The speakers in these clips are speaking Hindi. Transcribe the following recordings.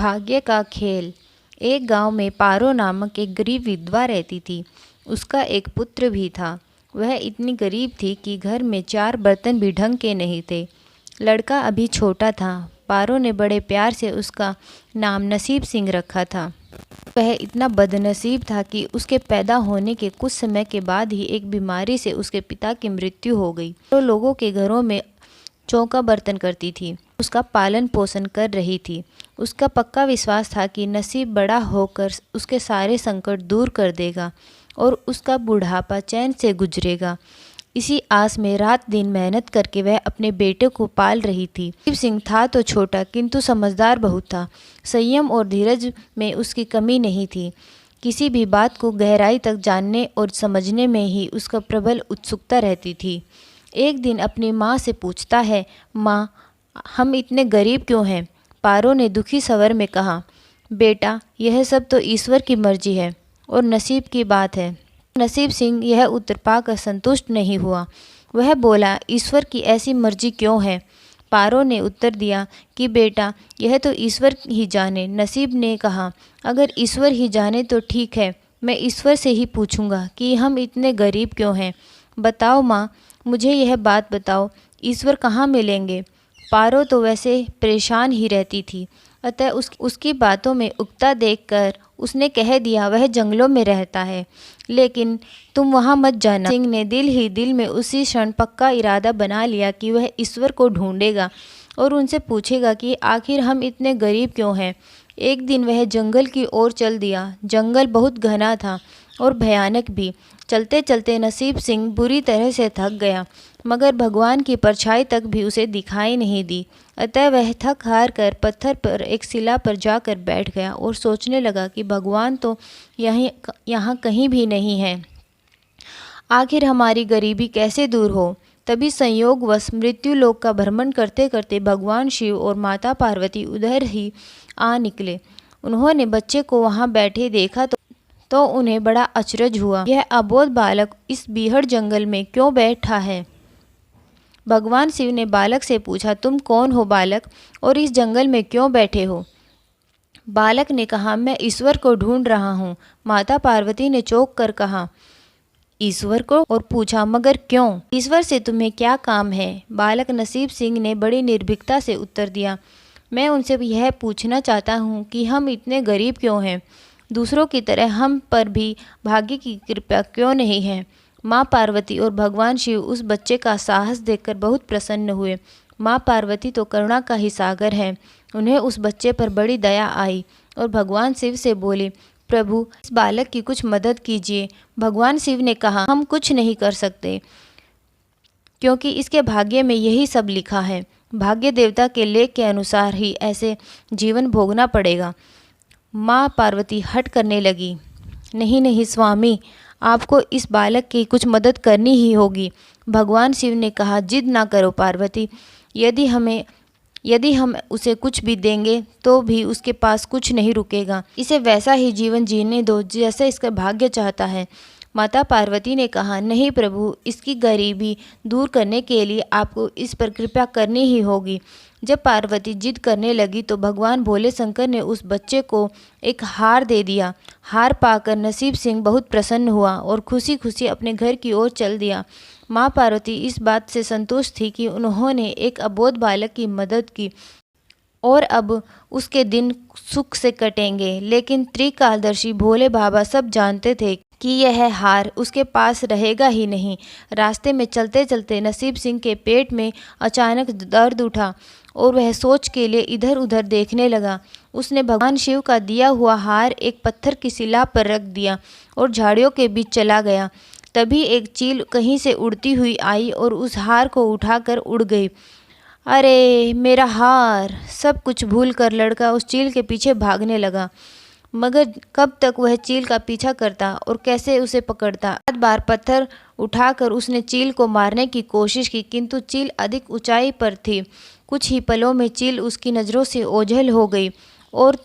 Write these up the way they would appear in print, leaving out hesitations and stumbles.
भाग्य का खेल। एक गांव में पारो नामक एक गरीब विधवा रहती थी। उसका एक पुत्र भी था। वह इतनी गरीब थी कि घर में 4 बर्तन भी ढंग के नहीं थे। लड़का अभी छोटा था। पारो ने बड़े प्यार से उसका नाम नसीब सिंह रखा था। वह इतना बदनसीब था कि उसके पैदा होने के कुछ समय के बाद ही एक बीमारी से उसके पिता की मृत्यु हो गई। तो लोगों के घरों में चौका बर्तन करती थी, उसका पालन पोषण कर रही थी। उसका पक्का विश्वास था कि नसीब बड़ा होकर उसके सारे संकट दूर कर देगा और उसका बुढ़ापा चैन से गुजरेगा। इसी आस में रात दिन मेहनत करके वह अपने बेटे को पाल रही थी। नसीब सिंह था तो छोटा, किंतु समझदार बहुत था। संयम और धीरज में उसकी कमी नहीं थी। किसी भी बात को गहराई तक जानने और समझने में ही उसका प्रबल उत्सुकता रहती थी। एक दिन अपनी माँ से पूछता है, माँ, हम इतने गरीब क्यों हैं? पारो ने दुखी स्वर में कहा, बेटा, यह सब तो ईश्वर की मर्जी है और नसीब की बात है। नसीब सिंह यह उत्तर पाकर संतुष्ट नहीं हुआ। वह बोला, ईश्वर की ऐसी मर्जी क्यों है? पारो ने उत्तर दिया कि बेटा, यह तो ईश्वर ही जाने। नसीब ने कहा, अगर ईश्वर ही जाने तो ठीक है, मैं ईश्वर से ही पूछूंगा कि हम इतने गरीब क्यों हैं। बताओ माँ, मुझे यह बात बताओ, ईश्वर कहाँ मिलेंगे? पारो तो वैसे परेशान ही रहती थी, अतः उसकी बातों में उकता देखकर उसने कह दिया, वह जंगलों में रहता है, लेकिन तुम वहाँ मत जाना। सिंह ने दिल ही दिल में उसी क्षण पक्का इरादा बना लिया कि वह ईश्वर को ढूंढेगा और उनसे पूछेगा कि आखिर हम इतने गरीब क्यों हैं। एक दिन वह जंगल की ओर चल दिया। जंगल बहुत घना था और भयानक भी। चलते चलते नसीब सिंह बुरी तरह से थक गया, मगर भगवान की परछाई तक भी उसे दिखाई नहीं दी। अतः वह थक हार कर पत्थर पर एक शिला पर जाकर बैठ गया और सोचने लगा कि भगवान तो यहाँ कहीं भी नहीं है। आखिर हमारी गरीबी कैसे दूर हो? तभी संयोगवश मृत्युलोक का भ्रमण करते करते भगवान शिव और माता पार्वती उधर ही आ निकले। उन्होंने बच्चे को वहाँ बैठे देखा तो उन्हें बड़ा अचरज हुआ। यह अबोध बालक इस बीहड़ जंगल में क्यों बैठा है? भगवान शिव ने बालक से पूछा, तुम कौन हो बालक, और इस जंगल में क्यों बैठे हो? बालक ने कहा, मैं ईश्वर को ढूंढ रहा हूँ। माता पार्वती ने चौंक कर कहा, ईश्वर को? और पूछा, मगर क्यों? ईश्वर से तुम्हें क्या काम है? बालक नसीब सिंह ने बड़ी निर्भीकता से उत्तर दिया, मैं उनसे यह पूछना चाहता हूँ कि हम इतने गरीब क्यों हैं? दूसरों की तरह हम पर भी भाग्य की कृपा क्यों नहीं है? माँ पार्वती और भगवान शिव उस बच्चे का साहस देखकर बहुत प्रसन्न हुए। माँ पार्वती तो करुणा का ही सागर है। उन्हें उस बच्चे पर बड़ी दया आई और भगवान शिव से बोले, प्रभु, इस बालक की कुछ मदद कीजिए। भगवान शिव ने कहा, हम कुछ नहीं कर सकते, क्योंकि इसके भाग्य में यही सब लिखा है। भाग्य देवता के लेख के अनुसार ही ऐसे जीवन भोगना पड़ेगा। माँ पार्वती हट करने लगी। नहीं नहीं स्वामी, आपको इस बालक की कुछ मदद करनी ही होगी। भगवान शिव ने कहा, जिद ना करो पार्वती, यदि हम उसे कुछ भी देंगे तो भी उसके पास कुछ नहीं रुकेगा। इसे वैसा ही जीवन जीने दो जैसा इसका भाग्य चाहता है। माता पार्वती ने कहा, नहीं प्रभु, इसकी गरीबी दूर करने के लिए आपको इस पर कृपा करनी ही होगी। जब पार्वती जिद करने लगी तो भगवान भोले शंकर ने उस बच्चे को एक हार दे दिया। हार पाकर नसीब सिंह बहुत प्रसन्न हुआ और खुशी खुशी अपने घर की ओर चल दिया। माँ पार्वती इस बात से संतुष्ट थी कि उन्होंने एक अबोध बालक की मदद की और अब उसके दिन सुख से कटेंगे। लेकिन त्रिकालदर्शी भोले बाबा सब जानते थे कि यह हार उसके पास रहेगा ही नहीं। रास्ते में चलते चलते नसीब सिंह के पेट में अचानक दर्द उठा और वह सोच के लिए इधर उधर देखने लगा। उसने भगवान शिव का दिया हुआ हार एक पत्थर की शिला पर रख दिया और झाड़ियों के बीच चला गया। तभी एक चील कहीं से उड़ती हुई आई और उस हार को उठाकर उड़ गई। अरे मेरा हार! सब कुछ भूलकर लड़का उस चील के पीछे भागने लगा, मगर कब तक वह चील का पीछा करता और कैसे उसे पकड़ता। 7 बार पत्थर उठाकर उसने चील को मारने की कोशिश की, किंतु चील अधिक ऊंचाई पर थी। कुछ ही पलों में चील उसकी नज़रों से ओझल हो गई और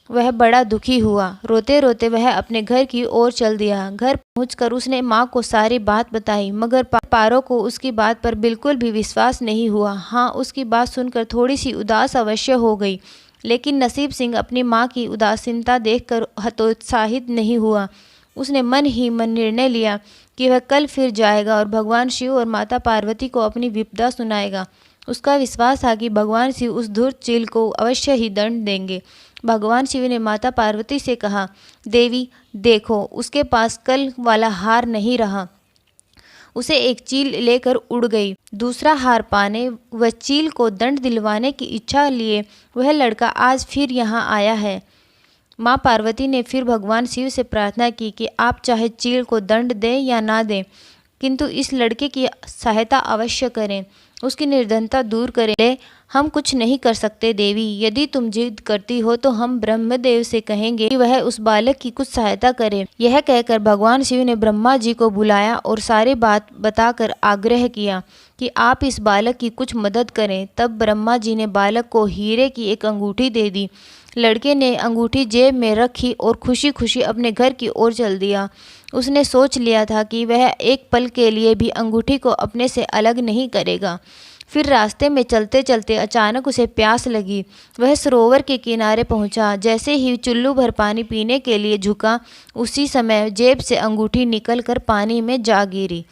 वह बड़ा दुखी हुआ। रोते रोते वह अपने घर की ओर चल दिया। घर पहुंचकर उसने माँ को सारी बात बताई, मगर पारो को उसकी बात पर बिल्कुल भी विश्वास नहीं हुआ। हाँ, उसकी बात सुनकर थोड़ी सी उदास अवश्य हो गई, लेकिन नसीब सिंह अपनी माँ की उदासीनता देखकर हतोत्साहित नहीं हुआ। उसने मन ही मन निर्णय लिया कि वह कल फिर जाएगा और भगवान शिव और माता पार्वती को अपनी विपदा सुनाएगा। उसका विश्वास था कि भगवान शिव उस धूर्त चील को अवश्य ही दंड देंगे। भगवान शिव ने माता पार्वती से कहा, देवी देखो, उसके पास कल वाला हार नहीं रहा। उसे एक चील लेकर उड़ गई। दूसरा हार पाने व चील को दंड दिलवाने की इच्छा लिए वह लड़का आज फिर यहाँ आया है। माँ पार्वती ने फिर भगवान शिव से प्रार्थना की कि आप चाहे चील को दंड दें या ना दें, किंतु इस लड़के की सहायता अवश्य करें, उसकी निर्धनता दूर करें। हम कुछ नहीं कर सकते देवी, यदि तुम जिद करती हो तो हम ब्रह्मदेव से कहेंगे कि वह उस बालक की कुछ सहायता करे। यह कहकर भगवान शिव ने ब्रह्मा जी को बुलाया और सारी बात बताकर आग्रह किया कि आप इस बालक की कुछ मदद करें। तब ब्रह्मा जी ने बालक को हीरे की एक अंगूठी दे दी। लड़के ने अंगूठी जेब में रखी और खुशी खुशी अपने घर की ओर चल दिया। उसने सोच लिया था कि वह एक पल के लिए भी अंगूठी को अपने से अलग नहीं करेगा। फिर रास्ते में चलते चलते अचानक उसे प्यास लगी। वह सरोवर के किनारे पहुंचा। जैसे ही चुल्लू भर पानी पीने के लिए झुका, उसी समय जेब से अंगूठी निकलकर पानी में जा गिरी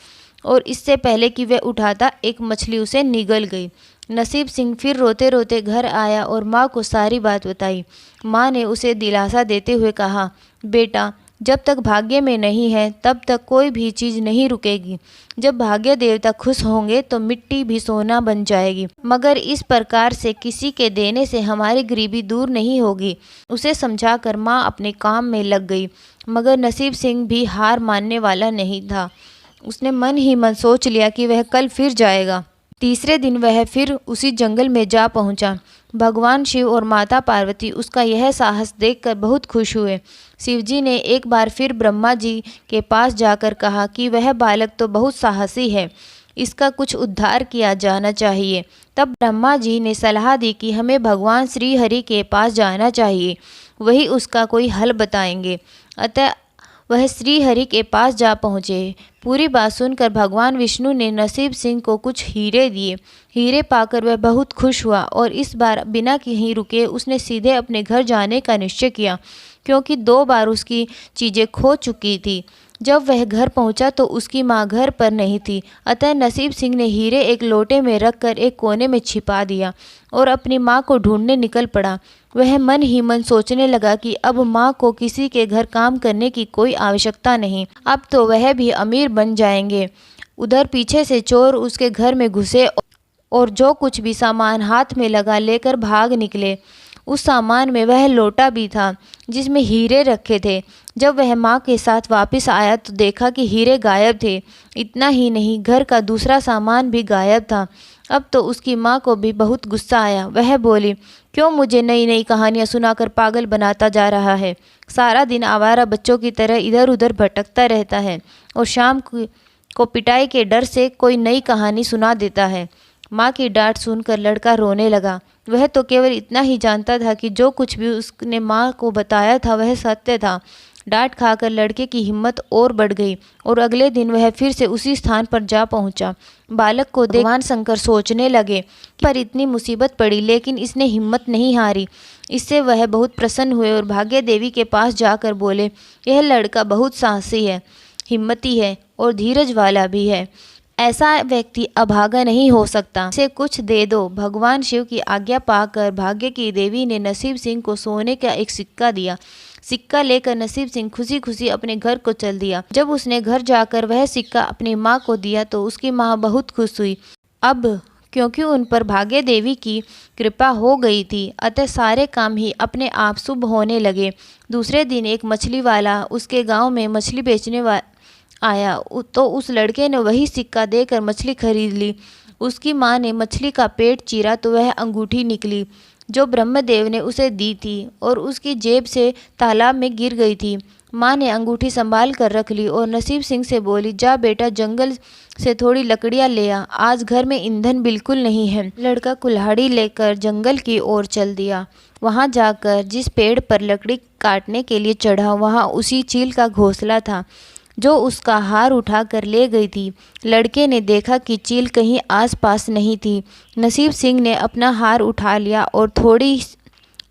और इससे पहले कि वह उठाता, एक मछली उसे निगल गई। नसीब सिंह फिर रोते रोते घर आया और माँ को सारी बात बताई। माँ ने उसे दिलासा देते हुए कहा, बेटा, जब तक भाग्य में नहीं है तब तक कोई भी चीज़ नहीं रुकेगी। जब भाग्य देवता खुश होंगे तो मिट्टी भी सोना बन जाएगी, मगर इस प्रकार से किसी के देने से हमारी गरीबी दूर नहीं होगी। उसे समझाकर माँ अपने काम में लग गई, मगर नसीब सिंह भी हार मानने वाला नहीं था। उसने मन ही मन सोच लिया कि वह कल फिर जाएगा। तीसरे दिन वह फिर उसी जंगल में जा पहुंचा। भगवान शिव और माता पार्वती उसका यह साहस देखकर बहुत खुश हुए। शिवजी ने एक बार फिर ब्रह्मा जी के पास जाकर कहा कि वह बालक तो बहुत साहसी है, इसका कुछ उद्धार किया जाना चाहिए। तब ब्रह्मा जी ने सलाह दी कि हमें भगवान श्री हरि के पास जाना चाहिए, वही उसका कोई हल बताएंगे। अतः वह श्री हरि के पास जा पहुँचे। पूरी बात सुनकर भगवान विष्णु ने नसीब सिंह को कुछ हीरे दिए। हीरे पाकर वह बहुत खुश हुआ और इस बार बिना कहीं रुके उसने सीधे अपने घर जाने का निश्चय किया, क्योंकि 2 बार उसकी चीज़ें खो चुकी थी। जब वह घर पहुंचा तो उसकी माँ घर पर नहीं थी। अतः नसीब सिंह ने हीरे एक लोटे में रखकर एक कोने में छिपा दिया और अपनी माँ को ढूंढने निकल पड़ा। वह मन ही मन सोचने लगा कि अब माँ को किसी के घर काम करने की कोई आवश्यकता नहीं, अब तो वह भी अमीर बन जाएंगे। उधर पीछे से चोर उसके घर में घुसे और जो कुछ भी सामान हाथ में लगा लेकर भाग निकले। उस सामान में वह लोटा भी था जिसमें हीरे रखे थे। जब वह माँ के साथ वापस आया तो देखा कि हीरे गायब थे। इतना ही नहीं, घर का दूसरा सामान भी गायब था। अब तो उसकी माँ को भी बहुत गुस्सा आया। वह बोली, क्यों मुझे नई नई कहानियाँ सुनाकर पागल बनाता जा रहा है? सारा दिन आवारा बच्चों की तरह इधर उधर भटकता रहता है और शाम को पिटाई के डर से कोई नई कहानी सुना देता है। माँ की डांट सुनकर लड़का रोने लगा। वह तो केवल इतना ही जानता था कि जो कुछ भी उसने माँ को बताया था वह सत्य था। डांट खाकर लड़के की हिम्मत और बढ़ गई और अगले दिन वह फिर से उसी स्थान पर जा पहुंचा। बालक को देख भगवान शंकर सोचने लगे कि पर इतनी मुसीबत पड़ी लेकिन इसने हिम्मत नहीं हारी। इससे वह बहुत प्रसन्न हुए और भाग्य देवी के पास जाकर बोले, यह लड़का बहुत साहसी है, हिम्मती है और धीरज वाला भी है। ऐसा व्यक्ति अभागा नहीं हो सकता, इसे कुछ दे दो। भगवान शिव की आज्ञा पाकर भाग्य की देवी ने नसीब सिंह को सोने का एक सिक्का दिया। सिक्का लेकर नसीब सिंह खुशी खुशी अपने घर को चल दिया। जब उसने घर जाकर वह सिक्का अपनी माँ को दिया तो उसकी माँ बहुत खुश हुई। अब क्योंकि उन पर भाग्य देवी की कृपा हो गई थी, अतः सारे काम ही अपने आप शुभ होने लगे। दूसरे दिन एक मछली वाला उसके गाँव में मछली बेचने आया तो उस लड़के ने वही सिक्का देकर मछली खरीद ली। उसकी माँ ने मछली का पेट चीरा तो वह अंगूठी निकली जो ब्रह्मदेव ने उसे दी थी और उसकी जेब से तालाब में गिर गई थी। माँ ने अंगूठी संभाल कर रख ली और नसीब सिंह से बोली, जा बेटा जंगल से थोड़ी लकड़ियाँ ले आ, आज घर में ईंधन बिल्कुल नहीं है। लड़का कुल्हाड़ी लेकर जंगल की ओर चल दिया। वहाँ जाकर जिस पेड़ पर लकड़ी काटने के लिए चढ़ा वहाँ उसी चील का घोंसला था जो उसका हार उठा कर ले गई थी। लड़के ने देखा कि चील कहीं आसपास नहीं थी। नसीब सिंह ने अपना हार उठा लिया और थोड़ी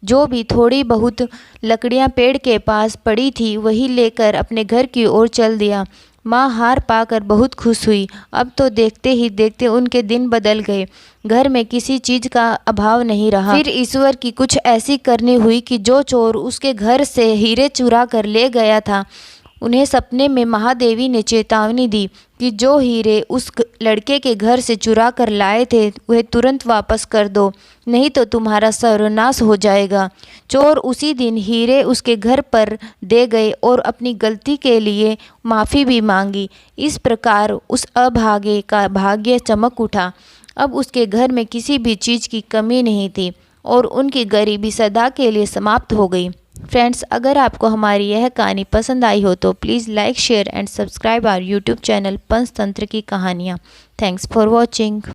जो भी थोड़ी बहुत लकड़ियां पेड़ के पास पड़ी थी वही लेकर अपने घर की ओर चल दिया। माँ हार पाकर बहुत खुश हुई। अब तो देखते ही देखते उनके दिन बदल गए। घर में किसी चीज का अभाव नहीं रहा। फिर ईश्वर की कुछ ऐसी करनी हुई कि जो चोर उसके घर से हीरे चुरा कर ले गया था, उन्हें सपने में महादेवी ने चेतावनी दी कि जो हीरे उस लड़के के घर से चुरा कर लाए थे वह तुरंत वापस कर दो, नहीं तो तुम्हारा सर्वनाश हो जाएगा। चोर उसी दिन हीरे उसके घर पर दे गए और अपनी गलती के लिए माफ़ी भी मांगी। इस प्रकार उस अभागे का भाग्य चमक उठा। अब उसके घर में किसी भी चीज़ की कमी नहीं थी और उनकी गरीबी सदा के लिए समाप्त हो गई। फ्रेंड्स, अगर आपको हमारी यह कहानी पसंद आई हो तो please like share and subscribe our YouTube channel Panchatantra की कहानियाँ। Thanks for watching.